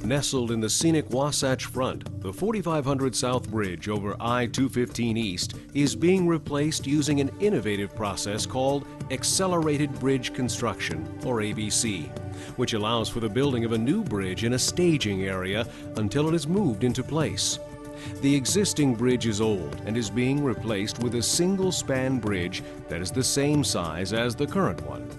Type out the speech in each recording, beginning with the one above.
Nestled in the scenic Wasatch Front, the 4500 South Bridge over I-215 East is being replaced using an innovative process called Accelerated Bridge Construction, or ABC, which allows for the building of a new bridge in a staging area until it is moved into place. The existing bridge is old and is being replaced with a single-span bridge that is the same size as the current one.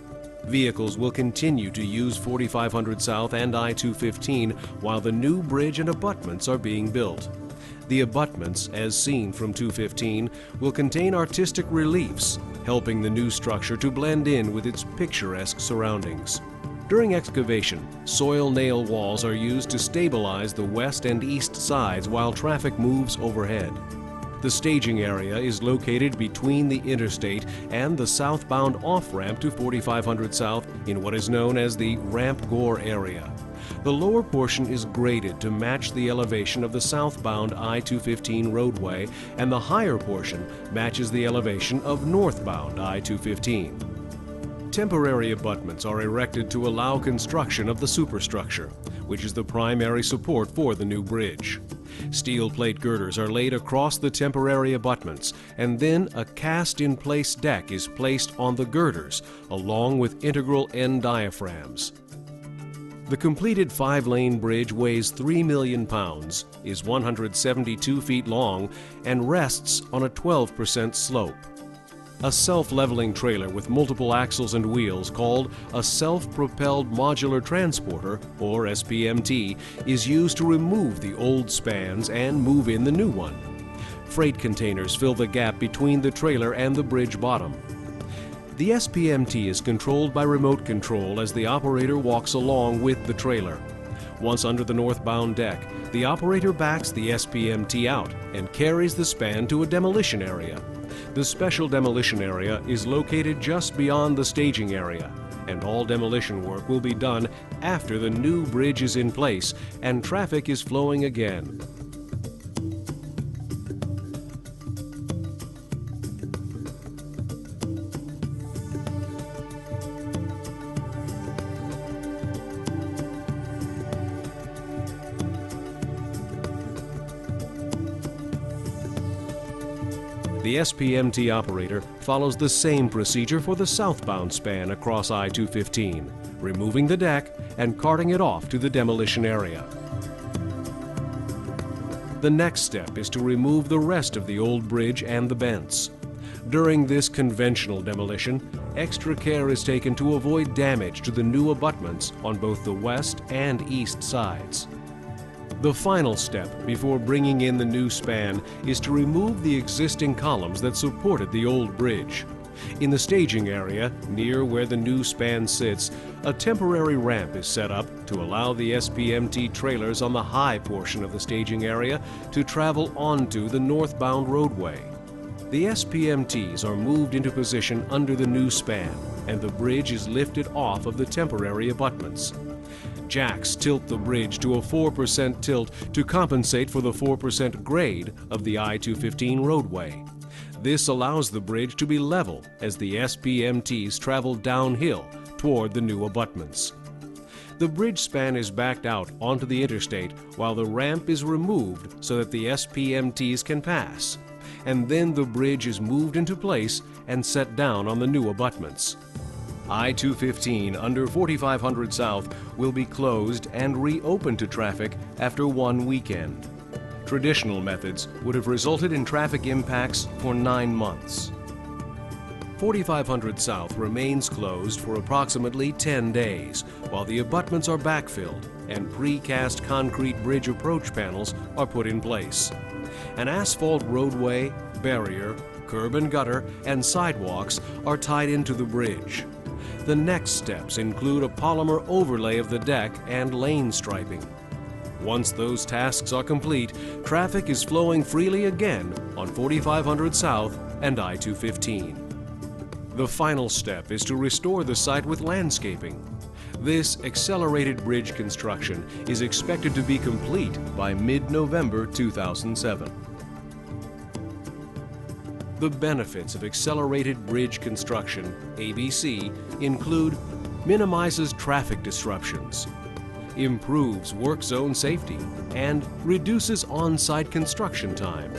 Vehicles will continue to use 4500 South and I-215 while the new bridge and abutments are being built. The abutments, as seen from 215, will contain artistic reliefs, helping the new structure to blend in with its picturesque surroundings. During excavation, soil nail walls are used to stabilize the west and east sides while traffic moves overhead. The staging area is located between the interstate and the southbound off-ramp to 4500 South in what is known as the Ramp Gore area. The lower portion is graded to match the elevation of the southbound I-215 roadway, and the higher portion matches the elevation of northbound I-215. Temporary abutments are erected to allow construction of the superstructure, which is the primary support for the new bridge. Steel plate girders are laid across the temporary abutments, and then a cast-in-place deck is placed on the girders, along with integral end diaphragms. The completed 5-lane bridge weighs 3 million pounds, is 172 feet long, and rests on a 12% slope. A self-leveling trailer with multiple axles and wheels called a self-propelled modular transporter, or SPMT, is used to remove the old spans and move in the new one. Freight containers fill the gap between the trailer and the bridge bottom. The SPMT is controlled by remote control as the operator walks along with the trailer. Once under the northbound deck, the operator backs the SPMT out and carries the span to a demolition area. The special demolition area is located just beyond the staging area, and all demolition work will be done after the new bridge is in place and traffic is flowing again. The SPMT operator follows the same procedure for the southbound span across I-215, removing the deck and carting it off to the demolition area. The next step is to remove the rest of the old bridge and the bents. During this conventional demolition, extra care is taken to avoid damage to the new abutments on both the west and east sides. The final step before bringing in the new span is to remove the existing columns that supported the old bridge. In the staging area, near where the new span sits, a temporary ramp is set up to allow the SPMT trailers on the high portion of the staging area to travel onto the northbound roadway. The SPMTs are moved into position under the new span, and the bridge is lifted off of the temporary abutments. Jacks tilt the bridge to a 4% tilt to compensate for the 4% grade of the I-215 roadway. This allows the bridge to be level as the SPMTs travel downhill toward the new abutments. The bridge span is backed out onto the interstate while the ramp is removed so that the SPMTs can pass, and then the bridge is moved into place and set down on the new abutments. I-215 under 4500 South will be closed and reopened to traffic after one weekend. Traditional methods would have resulted in traffic impacts for 9 months. 4500 South remains closed for approximately 10 days while the abutments are backfilled and precast concrete bridge approach panels are put in place. An asphalt roadway, barrier, curb and gutter, and sidewalks are tied into the bridge. The next steps include a polymer overlay of the deck and lane striping. Once those tasks are complete, traffic is flowing freely again on 4500 South and I-215. The final step is to restore the site with landscaping. This accelerated bridge construction is expected to be complete by mid-November 2007. The benefits of accelerated bridge construction, ABC, include minimizes traffic disruptions, improves work zone safety, and reduces on-site construction time.